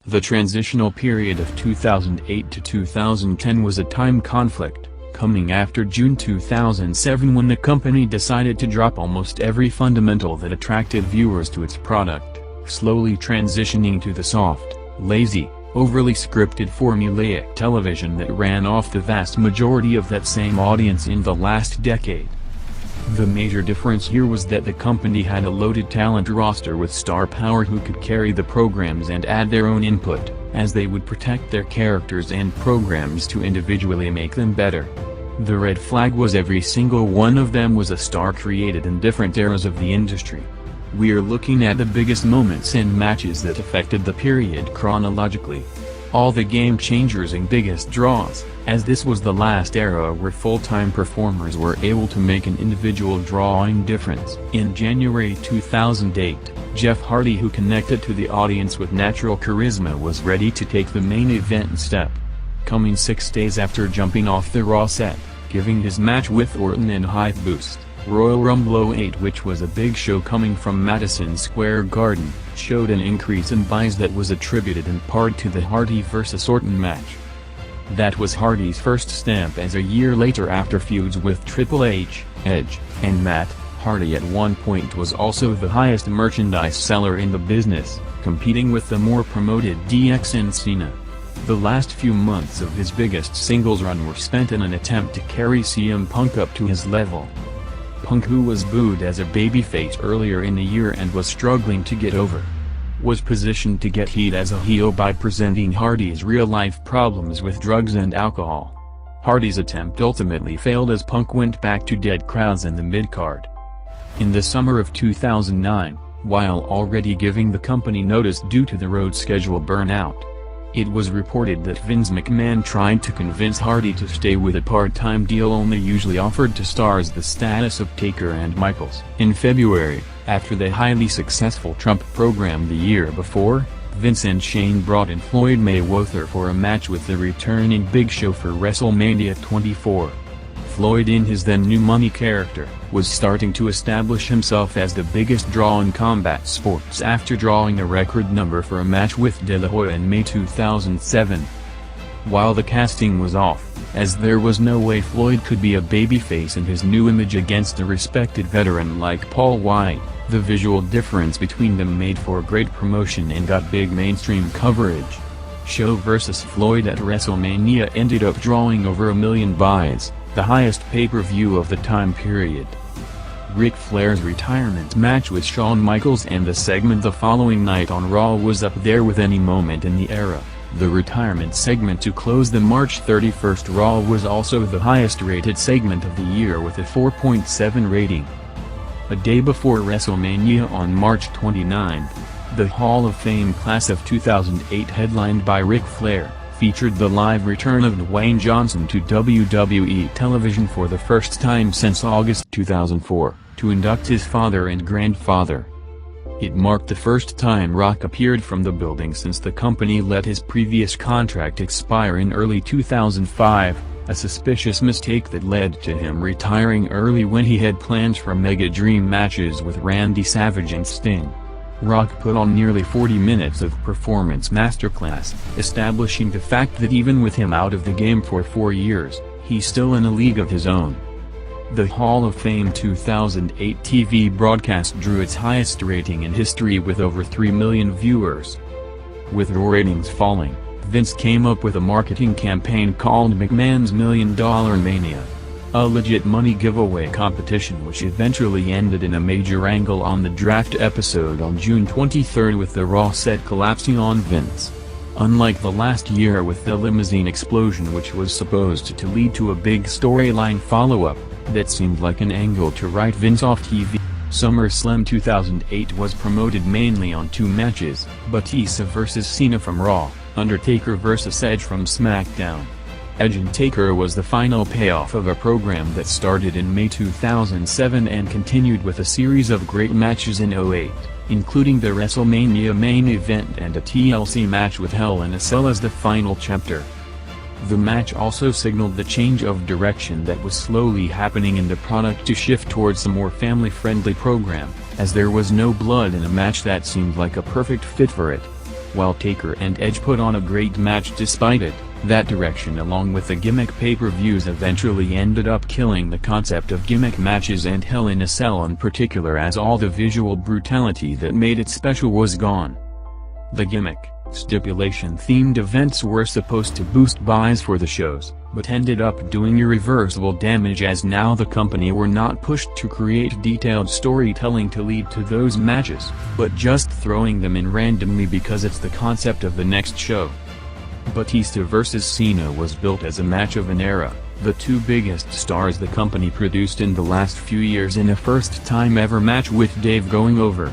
The transitional period of 2008 to 2010 was a time conflict, coming after June 2007 when the company decided to drop almost every fundamental that attracted viewers to its product, slowly transitioning to the soft, lazy, overly scripted formulaic television that ran off the vast majority of that same audience in the last decade. The major difference here was that the company had a loaded talent roster with star power who could carry the programs and add their own input, as they would protect their characters and programs to individually make them better. The red flag was every single one of them was a star created in different eras of the industry. We're looking at the biggest moments and matches that affected the period chronologically. All the game changers and biggest draws, as this was the last era where full-time performers were able to make an individual drawing difference. In January 2008, Jeff Hardy, who connected to the audience with natural charisma, was ready to take the main event step. Coming 6 days after jumping off the Raw set, giving his match with Orton an hype boost, Royal Rumble 08, which was a big show coming from Madison Square Garden, showed an increase in buys that was attributed in part to the Hardy vs Orton match. That was Hardy's first stamp, as a year later, after feuds with Triple H, Edge, and Matt Hardy at one point was also the highest merchandise seller in the business, competing with the more promoted DX and Cena. The last few months of his biggest singles run were spent in an attempt to carry CM Punk up to his level. Punk, who was booed as a babyface earlier in the year and was struggling to get over, was positioned to get heat as a heel by presenting Hardy's real-life problems with drugs and alcohol. Hardy's attempt ultimately failed as Punk went back to dead crowds in the mid-card. In the summer of 2009, while already giving the company notice due to the road schedule burnout, it was reported that Vince McMahon tried to convince Hardy to stay with a part-time deal only usually offered to stars the status of Taker and Michaels. In February, after the highly successful Trump program the year before, Vince and Shane brought in Floyd Mayweather for a match with the returning Big Show for WrestleMania 24. Floyd, in his then New Money character, was starting to establish himself as the biggest draw in combat sports after drawing a record number for a match with De La Hoya in May 2007. While the casting was off, as there was no way Floyd could be a babyface in his new image against a respected veteran like Paul White, the visual difference between them made for great promotion and got big mainstream coverage. Show vs. Floyd at WrestleMania ended up drawing over 1 million buys, the highest pay-per-view of the time period. Ric Flair's retirement match with Shawn Michaels and the segment the following night on Raw was up there with any moment in the era. The retirement segment to close the March 31st Raw was also the highest-rated segment of the year with a 4.7 rating. A day before WrestleMania on March 29, the Hall of Fame class of 2008, headlined by Ric Flair, featured the live return of Dwayne Johnson to WWE television for the first time since August 2004, to induct his father and grandfather. It marked the first time Rock appeared from the building since the company let his previous contract expire in early 2005, a suspicious mistake that led to him retiring early when he had plans for Mega Dream matches with Randy Savage and Sting. Rock put on nearly 40 minutes of performance masterclass, establishing the fact that even with him out of the game for 4 years, he's still in a league of his own. The Hall of Fame 2008 TV broadcast drew its highest rating in history with over 3 million viewers. With ratings falling, Vince came up with a marketing campaign called McMahon's $1 Million Mania, a legit money giveaway competition which eventually ended in a major angle on the draft episode on June 23 with the Raw set collapsing on Vince. Unlike the last year with the limousine explosion, which was supposed to lead to a big storyline follow-up, that seemed like an angle to write Vince off TV, SummerSlam 2008 was promoted mainly on 2 matches, Batista vs Cena from Raw, Undertaker vs Edge from SmackDown. Edge and Taker was the final payoff of a program that started in May 2007 and continued with a series of great matches in 2008, including the WrestleMania main event and a TLC match with Hell in a Cell as the final chapter. The match also signaled the change of direction that was slowly happening in the product to shift towards a more family-friendly program, as there was no blood in a match that seemed like a perfect fit for it. While Taker and Edge put on a great match despite it, that direction along with the Gimmick pay-per-views eventually ended up killing the concept of Gimmick matches and Hell in a Cell in particular, as all the visual brutality that made it special was gone. The Gimmick stipulation-themed events were supposed to boost buys for the shows, but ended up doing irreversible damage, as now the company were not pushed to create detailed storytelling to lead to those matches, but just throwing them in randomly because it's the concept of the next show. Batista vs Cena was built as a match of an era, the two biggest stars the company produced in the last few years in a first-time ever match with Dave going over.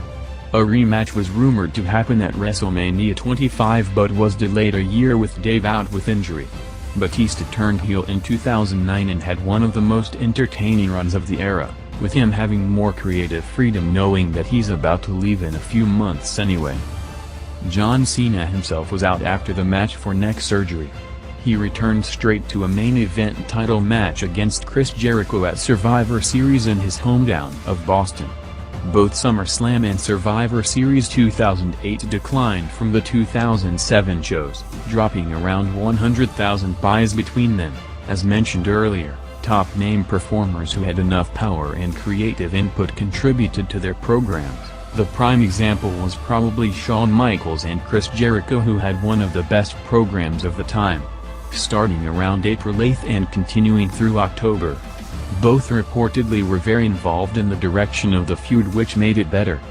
A rematch was rumored to happen at WrestleMania 25 but was delayed a year with Dave out with injury. Batista turned heel in 2009 and had one of the most entertaining runs of the era, with him having more creative freedom knowing that he's about to leave in a few months anyway. John Cena himself was out after the match for neck surgery. He returned straight to a main event title match against Chris Jericho at Survivor Series in his hometown of Boston. Both SummerSlam and Survivor Series 2008 declined from the 2007 shows, dropping around 100,000 buys between them. As mentioned earlier, top-name performers who had enough power and creative input contributed to their programs. The prime example was probably Shawn Michaels and Chris Jericho, who had one of the best programs of the time, starting around April 8th and continuing through October. Both reportedly were very involved in the direction of the feud, which made it better.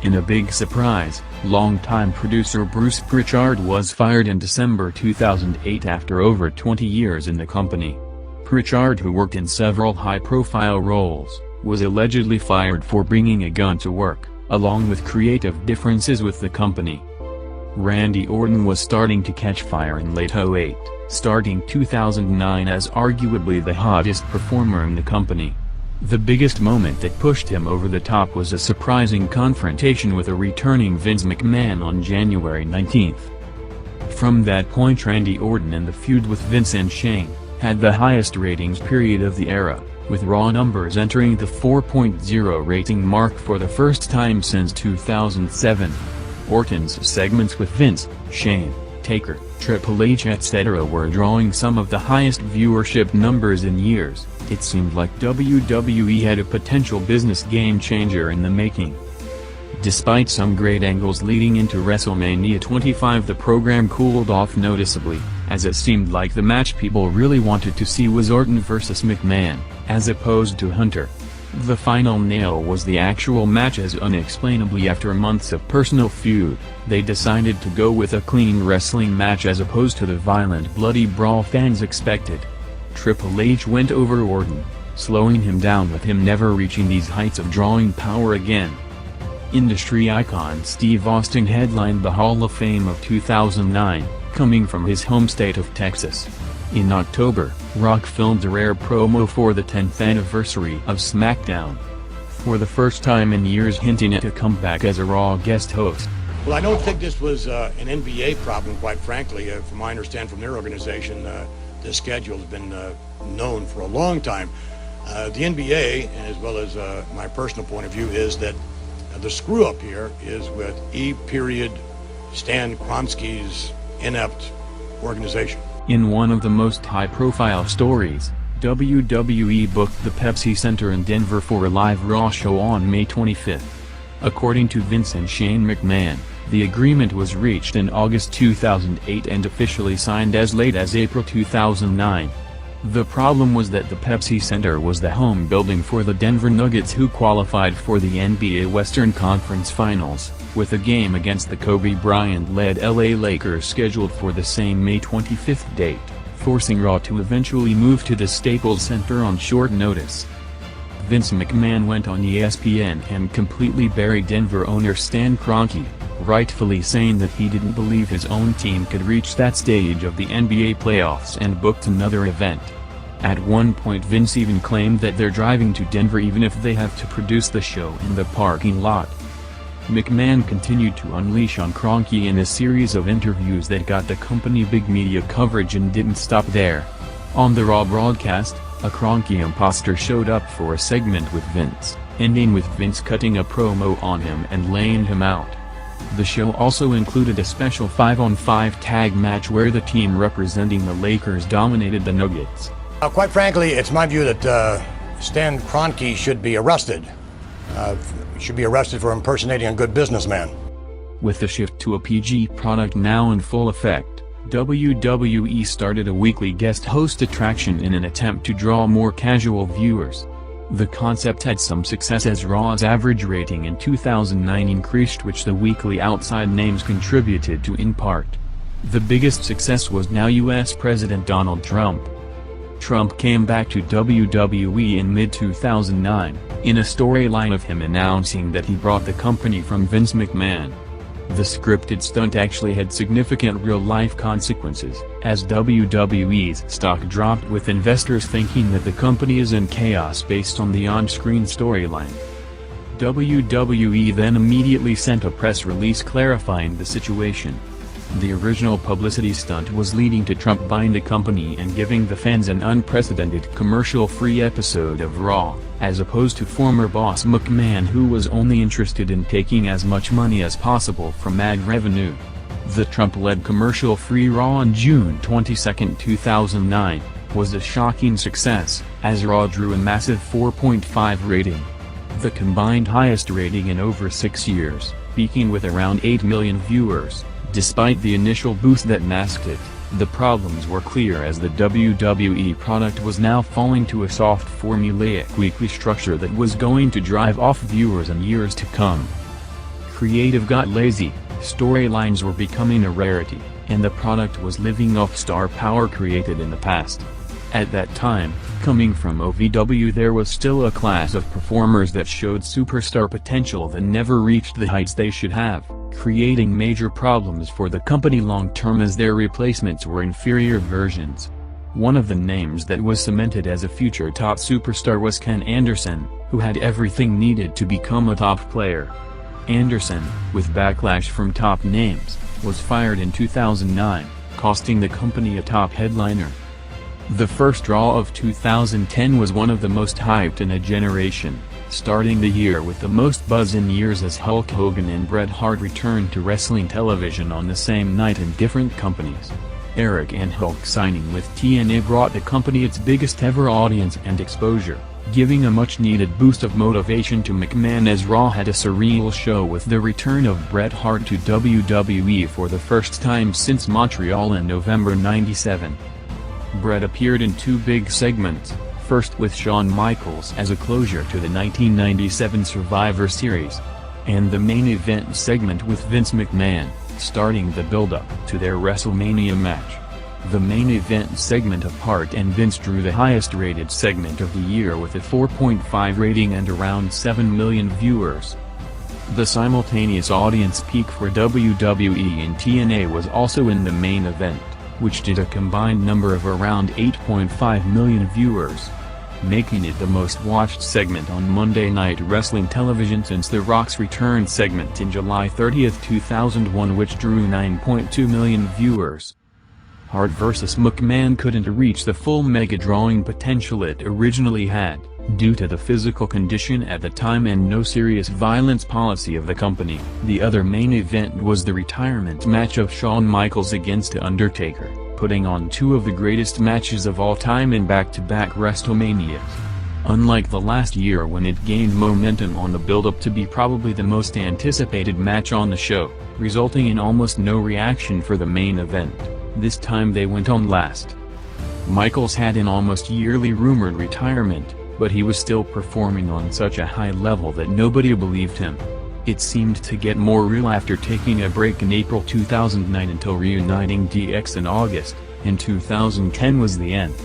In a big surprise, longtime producer Bruce Prichard was fired in December 2008 after over 20 years in the company. Prichard, who worked in several high-profile roles, was allegedly fired for bringing a gun to work, along with creative differences with the company. Randy Orton was starting to catch fire in late 2008, starting 2009 as arguably the hottest performer in the company. The biggest moment that pushed him over the top was a surprising confrontation with a returning Vince McMahon on January 19. From that point, Randy Orton and the feud with Vince and Shane had the highest ratings period of the era, with Raw numbers entering the 4.0 rating mark for the first time since 2007. Orton's segments with Vince, Shane, Taker, Triple H etc. were drawing some of the highest viewership numbers in years. It seemed like WWE had a potential business game-changer in the making. Despite some great angles leading into WrestleMania 25, the program cooled off noticeably, as it seemed like the match people really wanted to see was Orton vs McMahon, as opposed to Hunter. The final nail was the actual match, as unexplainably after months of personal feud, they decided to go with a clean wrestling match as opposed to the violent bloody brawl fans expected. Triple H went over Orton, slowing him down, with him never reaching these heights of drawing power again. Industry icon Steve Austin headlined the Hall of Fame of 2009, coming from his home state of Texas. In October, Rock filmed a rare promo for the 10th anniversary of SmackDown, for the first time in years hinting at a comeback as a Raw guest host. Well, I don't think this was an NBA problem, quite frankly. From my understanding from their organization, this schedule has been known for a long time. The NBA, as well as my personal point of view, is that the screw-up here is with Stan Kroenke's inept organization. In one of the most high-profile stories, WWE booked the Pepsi Center in Denver for a live Raw show on May 25. According to Vince and Shane McMahon, the agreement was reached in August 2008 and officially signed as late as April 2009. The problem was that the Pepsi Center was the home building for the Denver Nuggets, who qualified for the NBA Western Conference Finals, with a game against the Kobe Bryant-led LA Lakers scheduled for the same May 25 date, forcing Raw to eventually move to the Staples Center on short notice. Vince McMahon went on ESPN and completely buried Denver owner Stan Kroenke, rightfully saying that he didn't believe his own team could reach that stage of the NBA playoffs, and booked another event. At one point, Vince even claimed that they're driving to Denver even if they have to produce the show in the parking lot. McMahon continued to unleash on Kroenke in a series of interviews that got the company big media coverage and didn't stop there. On the Raw broadcast, a Kroenke imposter showed up for a segment with Vince, ending with Vince cutting a promo on him and laying him out. The show also included a special 5-on-5 tag match where the team representing the Lakers dominated the Nuggets. Quite frankly, it's my view that Stan Kroenke should be arrested. Should be arrested for impersonating a good businessman. With the shift to a PG product now in full effect, WWE started a weekly guest host attraction in an attempt to draw more casual viewers. The concept had some success as Raw's average rating in 2009 increased, which the weekly outside names contributed to in part. The biggest success was now US President Donald Trump. Trump came back to WWE in mid-2009, in a storyline of him announcing that he brought the company from Vince McMahon. The scripted stunt actually had significant real-life consequences, as WWE's stock dropped with investors thinking that the company is in chaos based on the on-screen storyline. WWE then immediately sent a press release clarifying the situation. The original publicity stunt was leading to Trump buying the company and giving the fans an unprecedented commercial-free episode of Raw, as opposed to former boss McMahon, who was only interested in taking as much money as possible from ad revenue. The Trump-led commercial-free Raw on June 22, 2009, was a shocking success, as Raw drew a massive 4.5 rating. The combined highest rating in over 6 years, peaking with around 8 million viewers. Despite the initial boost that masked it, the problems were clear as the WWE product was now falling to a soft formulaic weekly structure that was going to drive off viewers in years to come. Creative got lazy, storylines were becoming a rarity, and the product was living off star power created in the past. At that time, coming from OVW, there was still a class of performers that showed superstar potential that never reached the heights they should have, creating major problems for the company long-term as their replacements were inferior versions. One of the names that was cemented as a future top superstar was Ken Anderson, who had everything needed to become a top player. Anderson, with backlash from top names, was fired in 2009, costing the company a top headliner. The first Raw of 2010 was one of the most hyped in a generation, starting the year with the most buzz in years as Hulk Hogan and Bret Hart returned to wrestling television on the same night in different companies. Eric and Hulk signing with TNA brought the company its biggest ever audience and exposure, giving a much-needed boost of motivation to McMahon as Raw had a surreal show with the return of Bret Hart to WWE for the first time since Montreal in November '97. Bret appeared in two big segments, first with Shawn Michaels as a closure to the 1997 Survivor Series, and the main event segment with Vince McMahon, starting the build-up to their WrestleMania match. The main event segment of Hart and Vince drew the highest-rated segment of the year with a 4.5 rating and around 7 million viewers. The simultaneous audience peak for WWE and TNA was also in the main event, which did a combined number of around 8.5 million viewers, making it the most watched segment on Monday Night Wrestling television since The Rock's return segment in July 30, 2001, which drew 9.2 million viewers. Hart vs. McMahon couldn't reach the full mega-drawing potential it originally had, due to the physical condition at the time and no serious violence policy of the company. The other main event was the retirement match of Shawn Michaels against Undertaker, putting on two of the greatest matches of all time in back-to-back WrestleManias. Unlike the last year when it gained momentum on the build-up to be probably the most anticipated match on the show, resulting in almost no reaction for the main event, this time they went on last. Michaels had an almost yearly rumored retirement, but he was still performing on such a high level that nobody believed him. It seemed to get more real after taking a break in April 2009 until reuniting DX in August, and 2010 was the end.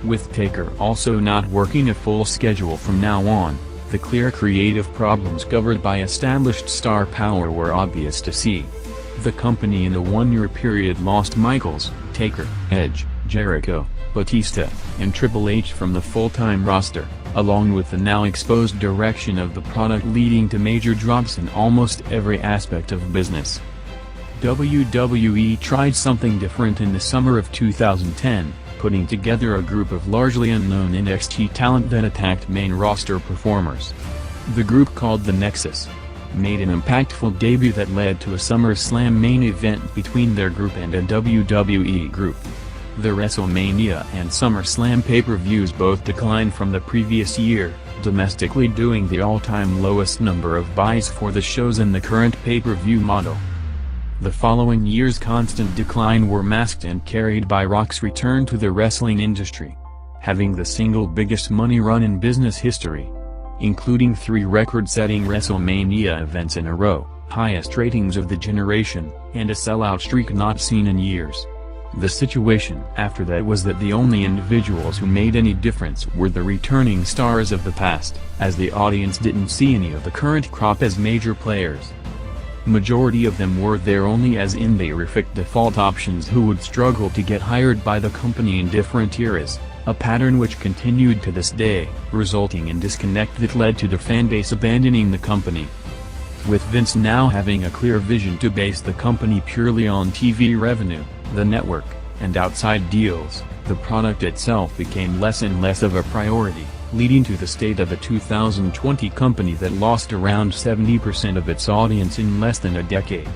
With Taker also not working a full schedule from now on, the clear creative problems covered by established star power were obvious to see. The company in the one-year period lost Michaels, Taker, Edge, Jericho, Batista, and Triple H from the full-time roster, along with the now exposed direction of the product leading to major drops in almost every aspect of business. WWE tried something different in the summer of 2010, putting together a group of largely unknown NXT talent that attacked main roster performers. The group, called the Nexus, made an impactful debut that led to a SummerSlam main event between their group and a WWE group. The WrestleMania and SummerSlam pay-per-views both declined from the previous year, domestically doing the all-time lowest number of buys for the shows in the current pay-per-view model. The following year's constant decline were masked and carried by Rock's return to the wrestling industry, having the single biggest money run in business history, including 3 record-setting WrestleMania events in a row, highest ratings of the generation, and a sellout streak not seen in years. The situation after that was that the only individuals who made any difference were the returning stars of the past, as the audience didn't see any of the current crop as major players. Majority of them were there only as in-terrific default options who would struggle to get hired by the company in different eras, a pattern which continued to this day, resulting in disconnect that led to the fanbase abandoning the company. With Vince now having a clear vision to base the company purely on TV revenue, the network, and outside deals, the product itself became less and less of a priority, leading to the state of a 2020 company that lost around 70% of its audience in less than a decade.